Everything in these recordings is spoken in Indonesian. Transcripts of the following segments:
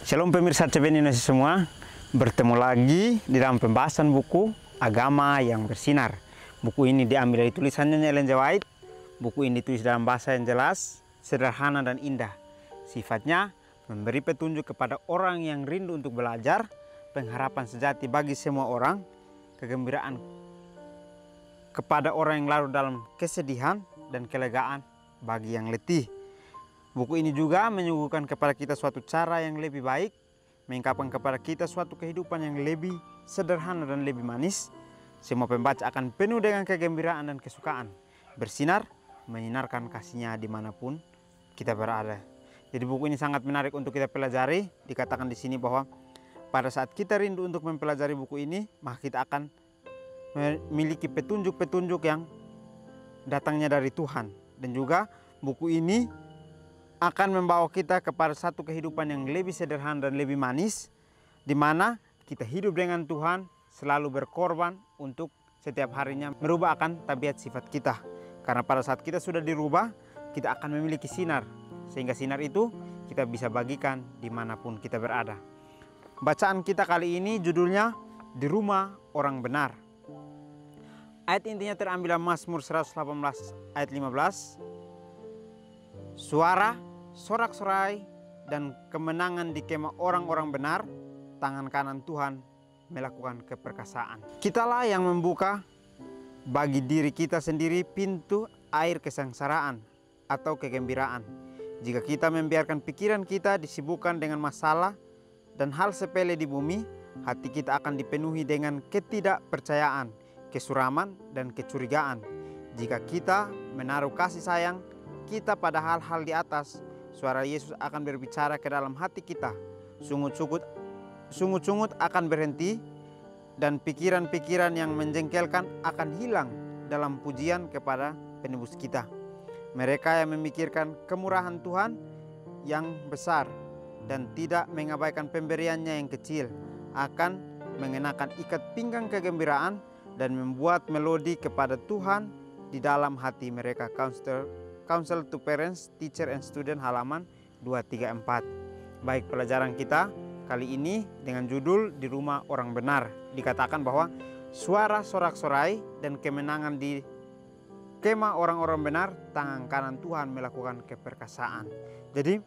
Shalom pemirsa CBN Indonesia semua, bertemu lagi di dalam pembahasan buku Agama yang Bersinar. Buku ini diambil dari tulisannya Ellen G. White. Buku ini ditulis dalam bahasa yang jelas, sederhana dan indah. Sifatnya memberi petunjuk kepada orang yang rindu untuk belajar, pengharapan sejati bagi semua orang, kegembiraan kepada orang yang larut dalam kesedihan, dan kelegaan bagi yang letih. Buku ini juga menyuguhkan kepada kita suatu cara yang lebih baik, mengungkapkan kepada kita suatu kehidupan yang lebih sederhana dan lebih manis. Semua pembaca akan penuh dengan kegembiraan dan kesukaan, bersinar, menyinarkan kasihnya dimanapun kita berada. Jadi buku ini sangat menarik untuk kita pelajari. Dikatakan di sini bahwa pada saat kita rindu untuk mempelajari buku ini, maka kita akan memiliki petunjuk-petunjuk yang datangnya dari Tuhan. Dan juga buku ini akan membawa kita kepada satu kehidupan yang lebih sederhana dan lebih manis, di mana kita hidup dengan Tuhan, selalu berkorban untuk setiap harinya merubah akan tabiat sifat kita. Karena pada saat kita sudah dirubah, kita akan memiliki sinar, sehingga sinar itu kita bisa bagikan dimanapun kita berada. Bacaan kita kali ini judulnya Di Rumah Orang Benar. Ayat intinya terambil dari Mazmur 118 ayat 15. Suara, sorak-sorai, dan kemenangan di kemah orang-orang benar, tangan kanan Tuhan melakukan keperkasaan. Kitalah yang membuka bagi diri kita sendiri pintu air kesengsaraan atau kegembiraan. Jika kita membiarkan pikiran kita disibukkan dengan masalah dan hal sepele di bumi, hati kita akan dipenuhi dengan ketidakpercayaan, kesuraman, dan kecurigaan. Jika kita menaruh kasih sayang kita pada hal-hal di atas, suara Yesus akan berbicara ke dalam hati kita. Sungut-sungut akan berhenti, dan pikiran-pikiran yang menjengkelkan akan hilang dalam pujian kepada penebus kita. Mereka yang memikirkan kemurahan Tuhan yang besar dan tidak mengabaikan pemberiannya yang kecil akan mengenakan ikat pinggang kegembiraan dan membuat melodi kepada Tuhan di dalam hati mereka. Counsel to Parents, Teacher and Student halaman 234. Baik, pelajaran kita kali ini dengan judul Di Rumah Orang Benar. Dikatakan bahwa suara sorak-sorai dan kemenangan di kemah orang-orang benar, tangan kanan Tuhan melakukan keperkasaan. Jadi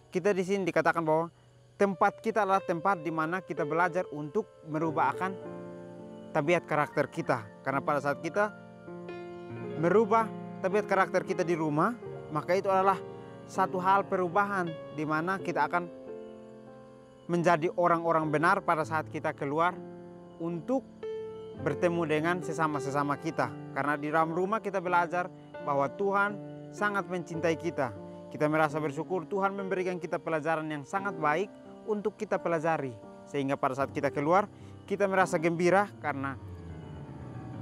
kita di sini dikatakan bahwa tempat kita adalah tempat di mana kita belajar untuk merubah akan tabiat karakter kita. Karena pada saat kita merubah tabiat karakter kita di rumah, maka itu adalah satu hal perubahan di mana kita akan menjadi orang-orang benar pada saat kita keluar untuk bertemu dengan sesama-sesama kita. Karena di dalam rumah kita belajar bahwa Tuhan sangat mencintai kita. Kita merasa bersyukur Tuhan memberikan kita pelajaran yang sangat baik untuk kita pelajari. Sehingga pada saat kita keluar, kita merasa gembira karena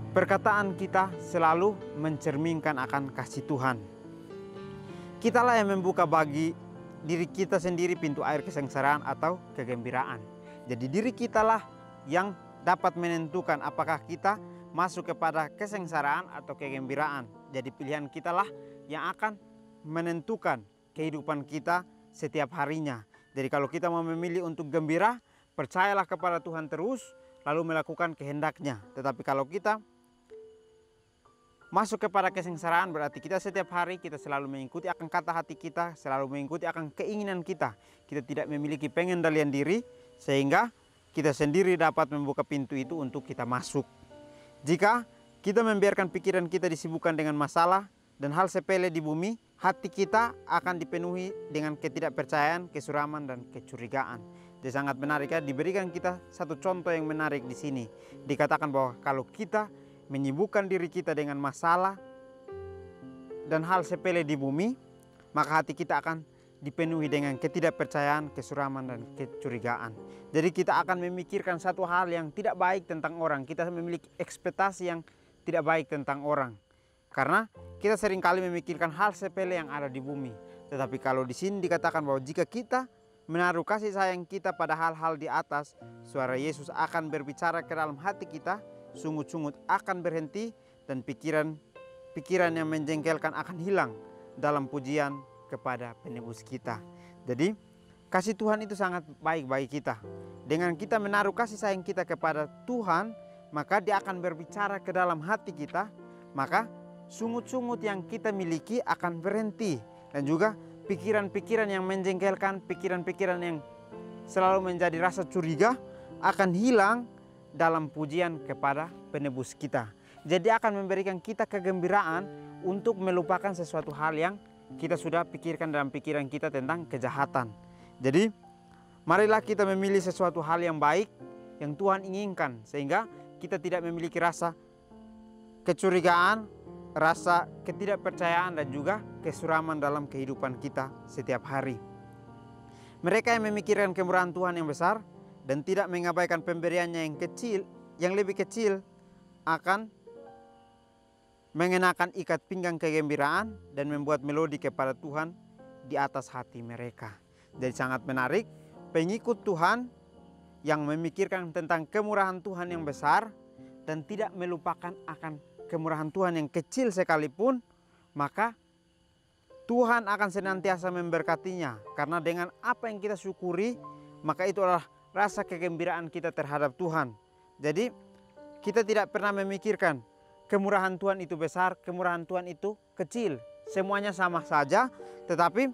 perkataan kita selalu mencerminkan akan kasih Tuhan. Kitalah yang membuka bagi diri kita sendiri pintu air kesengsaraan atau kegembiraan. Jadi diri kitalah yang dapat menentukan apakah kita masuk kepada kesengsaraan atau kegembiraan. Jadi pilihan kitalah yang akan menentukan kehidupan kita setiap harinya. Jadi kalau kita mau memilih untuk gembira, percayalah kepada Tuhan terus, lalu melakukan kehendaknya. Tetapi kalau kita masuk kepada kesengsaraan, berarti kita setiap hari kita selalu mengikuti akan kata hati kita, selalu mengikuti akan keinginan kita. Kita tidak memiliki pengendalian diri, sehingga kita sendiri dapat membuka pintu itu untuk kita masuk. Jika kita membiarkan pikiran kita disibukkan dengan masalah dan hal sepele di bumi, hati kita akan dipenuhi dengan ketidakpercayaan, kesuraman, dan kecurigaan. Jadi sangat menarik ya, diberikan kita satu contoh yang menarik di sini. Dikatakan bahwa kalau kita menyibukkan diri kita dengan masalah dan hal sepele di bumi, maka hati kita akan dipenuhi dengan ketidakpercayaan, kesuraman, dan kecurigaan. Jadi kita akan memikirkan satu hal yang tidak baik tentang orang. Kita memiliki ekspektasi yang tidak baik tentang orang. Karena kita seringkali memikirkan hal sepele yang ada di bumi. Tetapi kalau di sini dikatakan bahwa jika kita menaruh kasih sayang kita pada hal-hal di atas, suara Yesus akan berbicara ke dalam hati kita, sungut-sungut akan berhenti, dan pikiran yang menjengkelkan akan hilang dalam pujian kepada penebus kita. Jadi kasih Tuhan itu sangat baik bagi kita. Dengan kita menaruh kasih sayang kita kepada Tuhan, maka Dia akan berbicara ke dalam hati kita. Maka sungut-sungut yang kita miliki akan berhenti. Dan juga pikiran-pikiran yang menjengkelkan, pikiran-pikiran yang selalu menjadi rasa curiga akan hilang dalam pujian kepada penebus kita. Jadi akan memberikan kita kegembiraan untuk melupakan sesuatu hal yang kita sudah pikirkan dalam pikiran kita tentang kejahatan. Jadi marilah kita memilih sesuatu hal yang baik yang Tuhan inginkan, sehingga kita tidak memiliki rasa kecurigaan, rasa ketidakpercayaan, dan juga kesuraman dalam kehidupan kita setiap hari. Mereka yang memikirkan kemurahan Tuhan yang besar dan tidak mengabaikan pemberiannya yang kecil, yang lebih kecil, akan mengenakan ikat pinggang kegembiraan dan membuat melodi kepada Tuhan di atas hati mereka. Jadi sangat menarik, pengikut Tuhan yang memikirkan tentang kemurahan Tuhan yang besar dan tidak melupakan akan kemurahan Tuhan yang kecil sekalipun, maka Tuhan akan senantiasa memberkatinya. Karena dengan apa yang kita syukuri, maka itu adalah rasa kegembiraan kita terhadap Tuhan. Jadi kita tidak pernah memikirkan kemurahan Tuhan itu besar, kemurahan Tuhan itu kecil. Semuanya sama saja, tetapi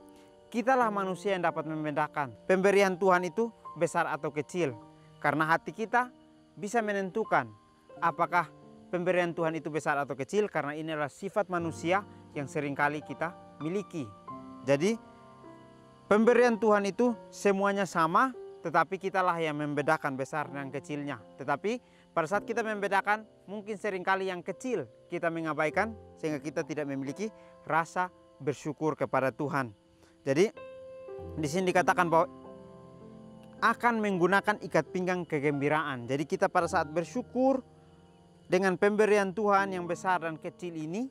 kitalah manusia yang dapat membedakan pemberian Tuhan itu besar atau kecil. Karena hati kita bisa menentukan apakah pemberian Tuhan itu besar atau kecil, karena ini adalah sifat manusia yang seringkali kita miliki. Jadi pemberian Tuhan itu semuanya sama, tetapi kitalah yang membedakan besar dan kecilnya. Tetapi pada saat kita membedakan, mungkin seringkali yang kecil kita mengabaikan, sehingga kita tidak memiliki rasa bersyukur kepada Tuhan. Jadi di sini dikatakan bahwa akan menggunakan ikat pinggang kegembiraan. Jadi kita pada saat bersyukur dengan pemberian Tuhan yang besar dan kecil ini,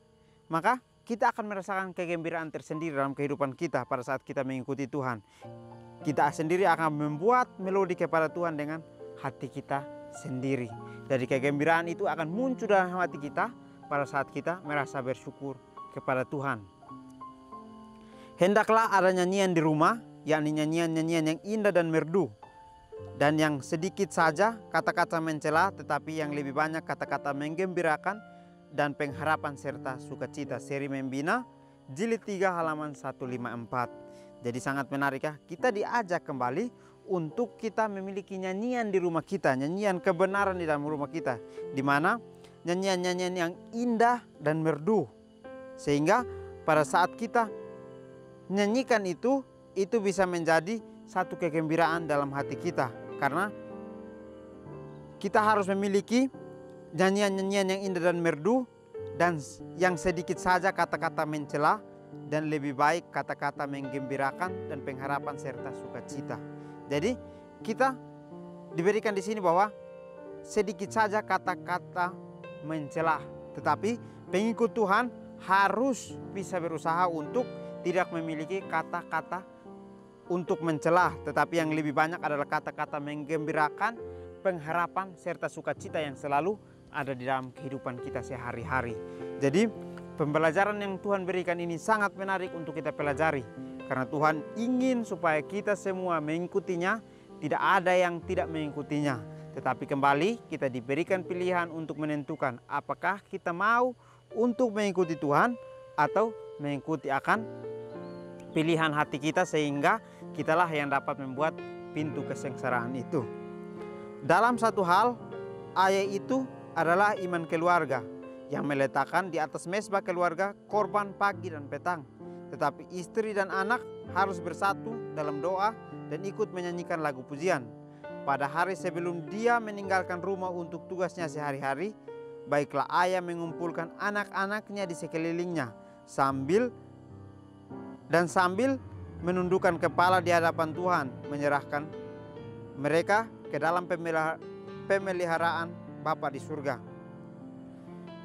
maka kita akan merasakan kegembiraan tersendiri dalam kehidupan kita pada saat kita mengikuti Tuhan. Kita sendiri akan membuat melodi kepada Tuhan dengan hati kita sendiri. Jadi kegembiraan itu akan muncul dalam hati kita pada saat kita merasa bersyukur kepada Tuhan. Hendaklah ada nyanyian di rumah, yakni nyanyian-nyanyian yang indah dan merdu, dan yang sedikit saja kata-kata mencela, tetapi yang lebih banyak kata-kata menggembirakan dan pengharapan serta sukacita. Seri Membina jilid 3 halaman 154. Jadi sangat menarik ya, kita diajak kembali untuk kita memiliki nyanyian di rumah kita, nyanyian kebenaran di dalam rumah kita, di mana nyanyian-nyanyian yang indah dan merdu, sehingga pada saat kita nyanyikan itu bisa menjadi satu kegembiraan dalam hati kita. Karena kita harus memiliki nyanyian-nyanyian yang indah dan merdu, dan yang sedikit saja kata-kata mencela, dan lebih baik kata-kata menggembirakan dan pengharapan serta sukacita. Jadi kita diberikan di sini bahwa sedikit saja kata-kata mencela, tetapi pengikut Tuhan harus bisa berusaha untuk tidak memiliki kata-kata untuk mencela, tetapi yang lebih banyak adalah kata-kata menggembirakan, pengharapan serta sukacita yang selalu ada di dalam kehidupan kita sehari-hari. Jadi pembelajaran yang Tuhan berikan ini sangat menarik untuk kita pelajari, karena Tuhan ingin supaya kita semua mengikutinya, tidak ada yang tidak mengikutinya. Tetapi kembali kita diberikan pilihan untuk menentukan apakah kita mau untuk mengikuti Tuhan atau mengikuti akan pilihan hati kita, sehingga kitalah yang dapat membuat pintu kesengsaraan itu. Dalam satu hal, ayat itu adalah iman keluarga yang meletakkan di atas mezbah keluarga korban pagi dan petang. Tetapi istri dan anak harus bersatu dalam doa dan ikut menyanyikan lagu pujian. Pada hari sebelum dia meninggalkan rumah untuk tugasnya sehari-hari, baiklah ayah mengumpulkan anak-anaknya di sekelilingnya sambil menundukkan kepala di hadapan Tuhan, menyerahkan mereka ke dalam pemeliharaan Bapa di surga.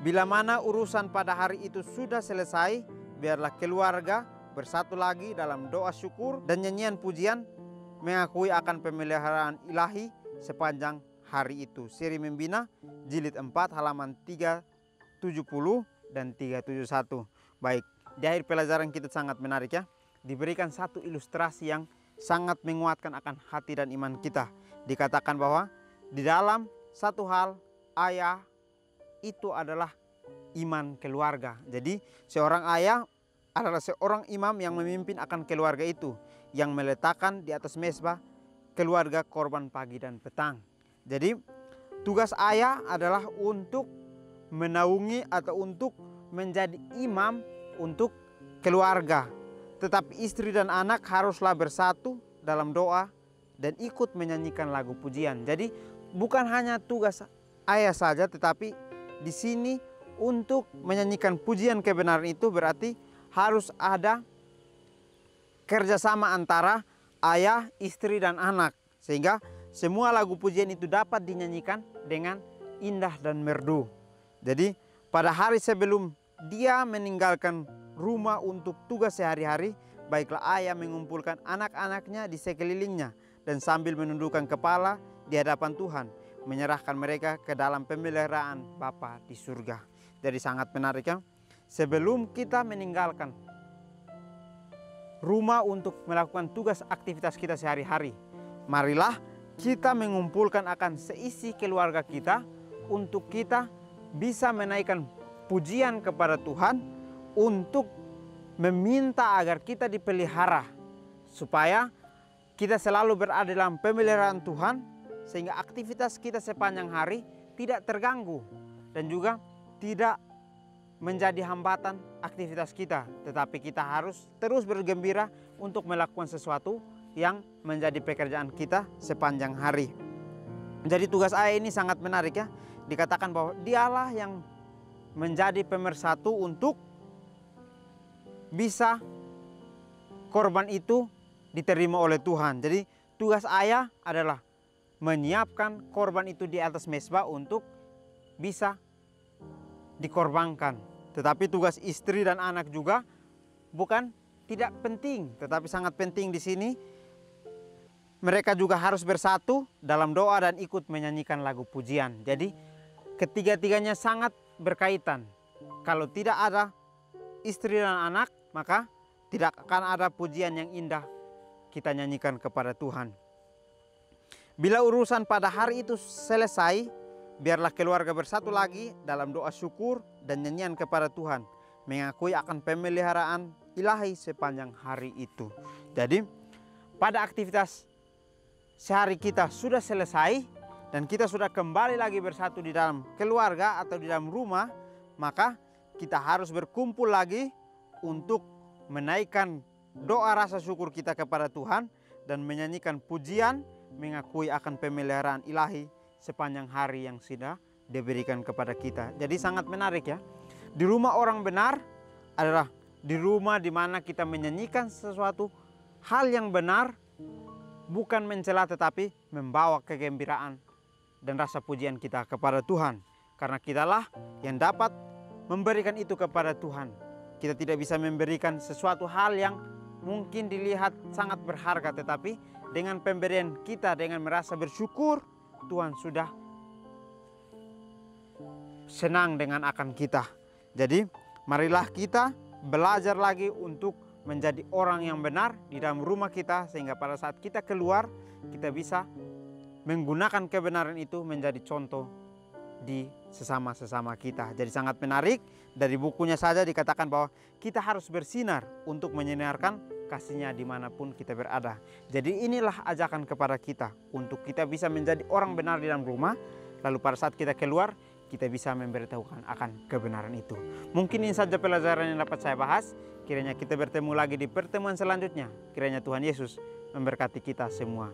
Bila mana urusan pada hari itu sudah selesai, biarlah keluarga bersatu lagi dalam doa syukur dan nyanyian pujian, mengakui akan pemeliharaan ilahi sepanjang hari itu. Seri Membina jilid 4 halaman 370 dan 371. Baik, di akhir pelajaran kita sangat menarik ya. Diberikan satu ilustrasi yang sangat menguatkan akan hati dan iman kita. Dikatakan bahwa di dalam satu hal ayah itu adalah iman keluarga. Jadi seorang ayah adalah seorang imam yang memimpin akan keluarga itu, yang meletakkan di atas mezbah keluarga korban pagi dan petang. Jadi tugas ayah adalah untuk menaungi atau untuk menjadi imam untuk keluarga. Tetapi istri dan anak haruslah bersatu dalam doa dan ikut menyanyikan lagu pujian. Jadi bukan hanya tugas ayah saja, tetapi di sini untuk menyanyikan pujian kebenaran itu berarti harus ada kerjasama antara ayah, istri, dan anak. Sehingga semua lagu pujian itu dapat dinyanyikan dengan indah dan merdu. Jadi pada hari sebelum dia meninggalkan rumah untuk tugas sehari-hari, baiklah ayah mengumpulkan anak-anaknya di sekelilingnya dan sambil menundukkan kepala di hadapan Tuhan, menyerahkan mereka ke dalam pemeliharaan Bapa di surga. Jadi sangat menarik ya. Sebelum kita meninggalkan rumah untuk melakukan tugas aktivitas kita sehari-hari, marilah kita mengumpulkan akan seisi keluarga kita untuk kita bisa menaikkan pujian kepada Tuhan, untuk meminta agar kita dipelihara supaya kita selalu berada dalam pemeliharaan Tuhan, sehingga aktivitas kita sepanjang hari tidak terganggu dan juga tidak menjadi hambatan aktivitas kita, tetapi kita harus terus bergembira untuk melakukan sesuatu yang menjadi pekerjaan kita sepanjang hari. Jadi tugas ayah ini sangat menarik ya. Dikatakan bahwa dialah yang menjadi pemersatu untuk bisa korban itu diterima oleh Tuhan. Jadi tugas ayah adalah menyiapkan korban itu di atas mezbah untuk bisa dikorbankan. Tetapi tugas istri dan anak juga bukan tidak penting, tetapi sangat penting di sini. Mereka juga harus bersatu dalam doa dan ikut menyanyikan lagu pujian. Jadi ketiga-tiganya sangat berkaitan. Kalau tidak ada istri dan anak, maka tidak akan ada pujian yang indah kita nyanyikan kepada Tuhan. Bila urusan pada hari itu selesai, biarlah keluarga bersatu lagi dalam doa syukur dan nyanyian kepada Tuhan, mengakui akan pemeliharaan ilahi sepanjang hari itu. Jadi pada aktivitas sehari kita sudah selesai dan kita sudah kembali lagi bersatu di dalam keluarga atau di dalam rumah, maka kita harus berkumpul lagi untuk menaikkan doa rasa syukur kita kepada Tuhan dan menyanyikan pujian, mengakui akan pemeliharaan ilahi sepanjang hari yang sudah diberikan kepada kita. Jadi sangat menarik ya. Di rumah orang benar adalah di rumah di mana kita menyanyikan sesuatu hal yang benar, bukan mencela tetapi membawa kegembiraan dan rasa pujian kita kepada Tuhan. Karena kitalah yang dapat memberikan itu kepada Tuhan. Kita tidak bisa memberikan sesuatu hal yang mungkin dilihat sangat berharga, tetapi dengan pemberian kita, dengan merasa bersyukur, Tuhan sudah senang dengan akan kita. Jadi marilah kita belajar lagi untuk menjadi orang yang benar di dalam rumah kita, sehingga pada saat kita keluar kita bisa menggunakan kebenaran itu menjadi contoh di sesama-sesama kita. Jadi sangat menarik, dari bukunya saja dikatakan bahwa kita harus bersinar untuk menyinarkan kasihnya dimanapun kita berada. Jadi inilah ajakan kepada kita untuk kita bisa menjadi orang benar di dalam rumah, lalu pada saat kita keluar kita bisa memberitahukan akan kebenaran itu. Mungkin ini saja pelajaran yang dapat saya bahas. Kiranya kita bertemu lagi di pertemuan selanjutnya. Kiranya Tuhan Yesus memberkati kita semua.